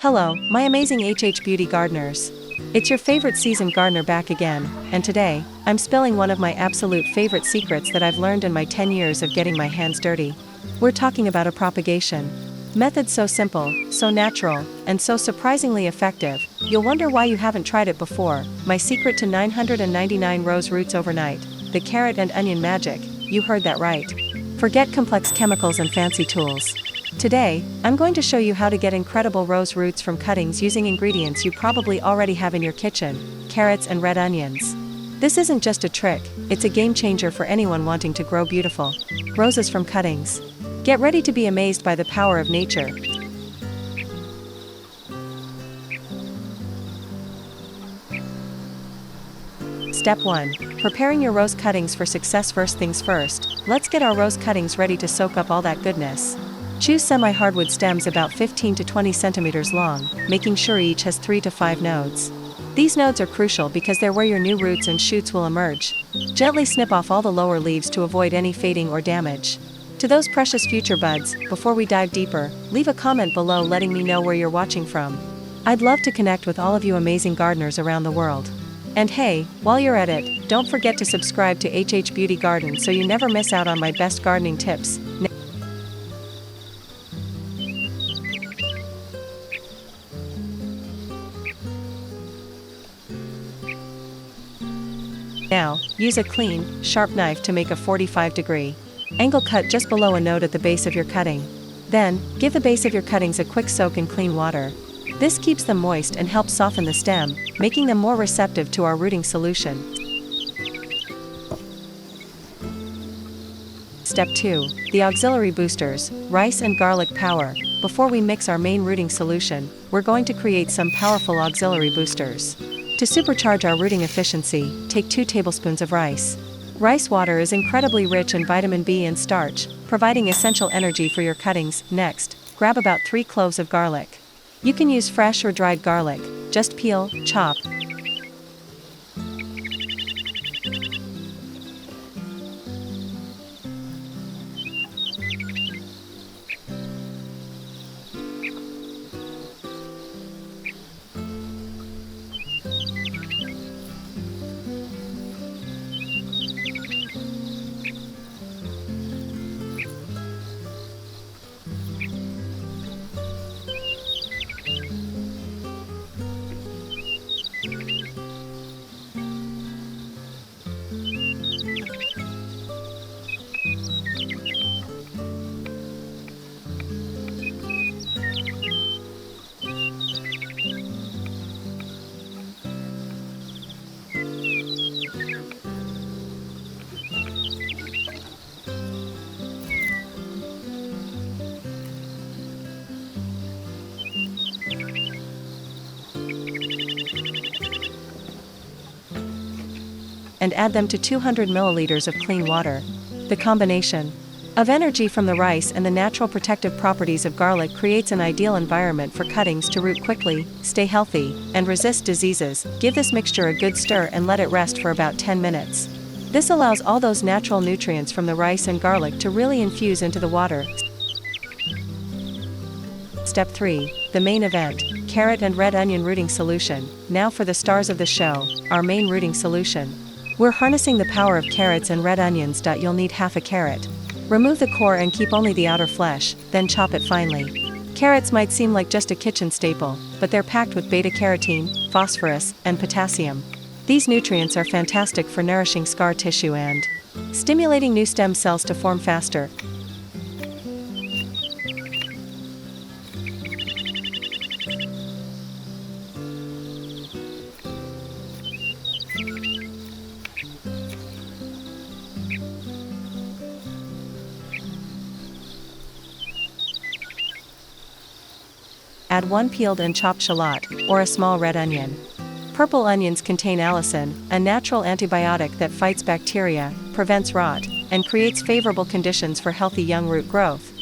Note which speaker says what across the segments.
Speaker 1: Hello, my amazing Beauty gardeners. It's your favorite seasoned gardener back again, and today, I'm spilling one of my absolute favorite secrets that I've learned in my 10 years of getting my hands dirty. We're talking about a propagation method so simple, so natural, and so surprisingly effective, you'll wonder why you haven't tried it before. My secret to 999 rose roots overnight, the carrot and onion magic. You heard that right. Forget complex chemicals and fancy tools. Today, I'm going to show you how to get incredible rose roots from cuttings using ingredients you probably already have in your kitchen: carrots and red onions. This isn't just a trick, it's a game changer for anyone wanting to grow beautiful roses from cuttings. Get ready to be amazed by the power of nature. Step 1. Preparing your rose cuttings for success. First things first, let's get our rose cuttings ready to soak up all that goodness. Choose semi-hardwood stems about 15 to 20 centimeters long, making sure each has 3 to 5 nodes. These nodes are crucial because they're where your new roots and shoots will emerge. Gently snip off all the lower leaves to avoid any fading or damage. To those precious future buds, before we dive deeper, leave a comment below letting me know where you're watching from. I'd love to connect with all of you amazing gardeners around the world. And hey, while you're at it, don't forget to subscribe to Beauty Garden so you never miss out on my best gardening tips. Now, use a clean, sharp knife to make a 45-degree angle cut just below a node at the base of your cutting. Then, give the base of your cuttings a quick soak in clean water. This keeps them moist and helps soften the stem, making them more receptive to our rooting solution. Step 2. The auxiliary boosters, rice and garlic power. Before we mix our main rooting solution, we're going to create some powerful auxiliary boosters. To supercharge our rooting efficiency, take 2 tablespoons of rice. Rice water is incredibly rich in vitamin B and starch, providing essential energy for your cuttings. Next, grab about 3 cloves of garlic. You can use fresh or dried garlic, just peel, chop. And add them to 200 milliliters of clean water. The combination of energy from the rice and the natural protective properties of garlic creates an ideal environment for cuttings to root quickly, stay healthy, and resist diseases. Give this mixture a good stir and let it rest for about 10 minutes. This allows all those natural nutrients from the rice and garlic to really infuse into the water. Step 3. The main event, carrot and red onion rooting solution. Now for the stars of the show, our main rooting solution. We're harnessing the power of carrots and red onions. You'll need half a carrot. Remove the core and keep only the outer flesh, then chop it finely. Carrots might seem like just a kitchen staple, but they're packed with beta-carotene, phosphorus, and potassium. These nutrients are fantastic for nourishing scar tissue and stimulating new stem cells to form faster. Add 1 peeled and chopped shallot, or a small red onion. Purple onions contain allicin, a natural antibiotic that fights bacteria, prevents rot, and creates favorable conditions for healthy young root growth.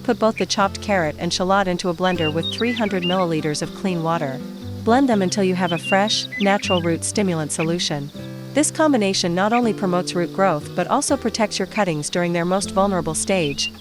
Speaker 1: put both the chopped carrot and shallot into a blender with 300 milliliters of clean water. Blend them until you have a fresh, natural root stimulant solution. This combination not only promotes root growth but also protects your cuttings during their most vulnerable stage.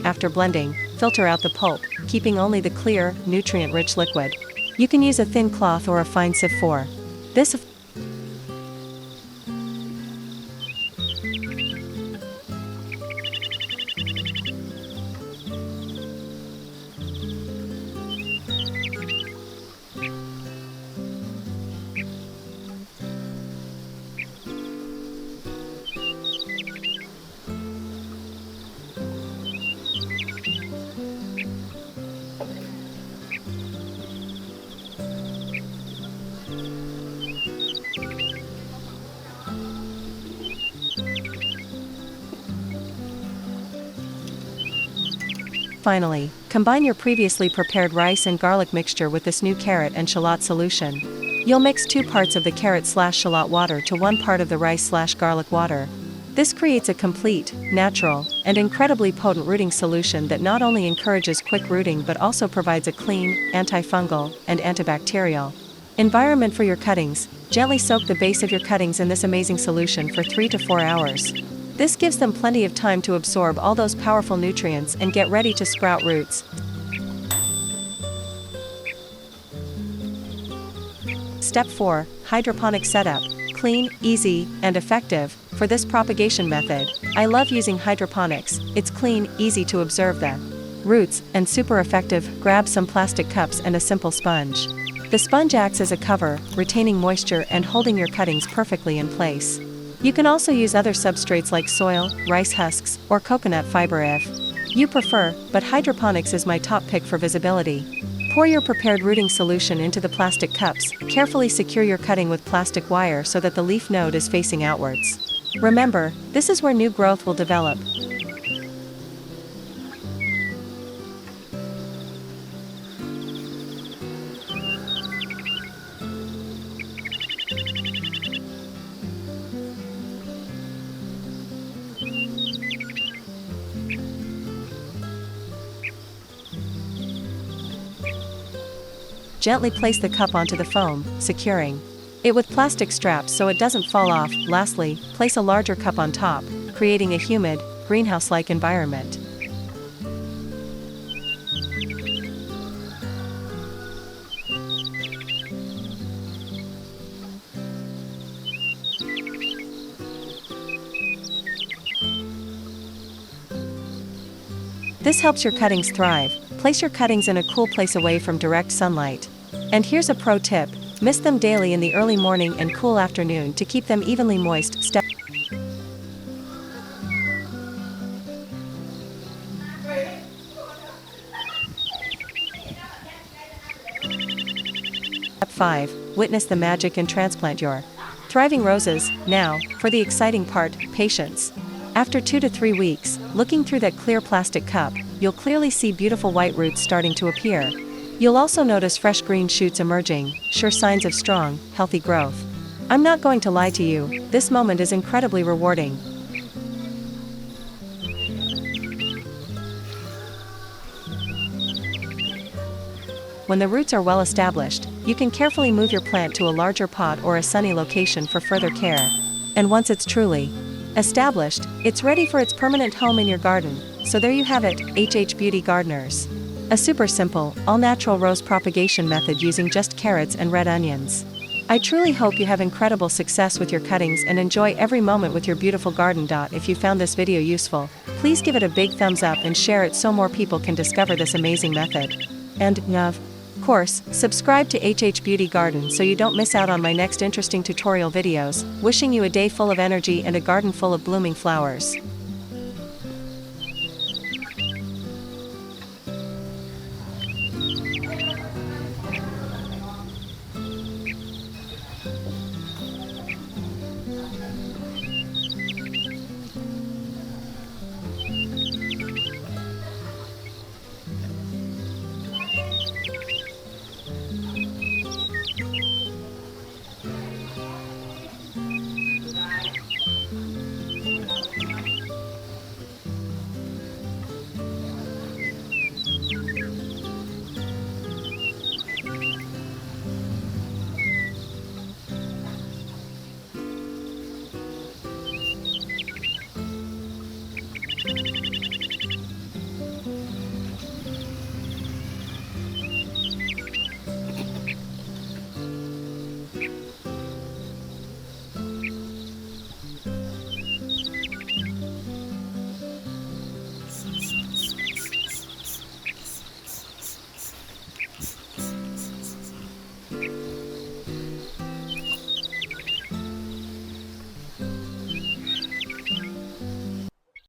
Speaker 1: After blending, filter out the pulp, keeping only the clear, nutrient-rich liquid. You can use a thin cloth or a fine sieve for this. Finally, combine your previously prepared rice and garlic mixture with this new carrot and shallot solution. You'll mix 2 parts of the carrot/shallot water to 1 part of the rice/garlic water. This creates a complete, natural, and incredibly potent rooting solution that not only encourages quick rooting but also provides a clean, antifungal, and antibacterial environment for your cuttings. Gently soak the base of your cuttings in this amazing solution for 3 to 4 hours. This gives them plenty of time to absorb all those powerful nutrients and get ready to sprout roots. Step 4. Hydroponic Setup. Clean, easy, and effective. For this propagation method, I love using hydroponics. It's clean, easy to observe the roots, and super effective. Grab some plastic cups and a simple sponge. The sponge acts as a cover, retaining moisture and holding your cuttings perfectly in place. You can also use other substrates like soil, rice husks, or coconut fiber if you prefer, but hydroponics is my top pick for visibility. Pour your prepared rooting solution into the plastic cups. Carefully secure your cutting with plastic wire so that the leaf node is facing outwards. Remember, this is where new growth will develop. Gently place the cup onto the foam, securing it with plastic straps so it doesn't fall off. Lastly, place a larger cup on top, creating a humid, greenhouse-like environment. This helps your cuttings thrive. Place your cuttings in a cool place away from direct sunlight. And here's a pro tip: mist them daily in the early morning and cool afternoon to keep them evenly moist. Step 5. Witness the magic and transplant your thriving roses. Now, for the exciting part, patience. After 2 to 3 weeks, looking through that clear plastic cup, you'll clearly see beautiful white roots starting to appear. You'll also notice fresh green shoots emerging, sure signs of strong, healthy growth. I'm not going to lie to you, this moment is incredibly rewarding. When the roots are well established, you can carefully move your plant to a larger pot or a sunny location for further care. And once it's truly established, it's ready for its permanent home in your garden. So there you have it, HH Beauty Gardeners. A super simple, all-natural rose propagation method using just carrots and red onions. I truly hope you have incredible success with your cuttings and enjoy every moment with your beautiful garden. If you found this video useful, please give it a big thumbs up and share it so more people can discover this amazing method. And, of course, subscribe to HH Beauty Garden so you don't miss out on my next interesting tutorial videos. Wishing you a day full of energy and a garden full of blooming flowers.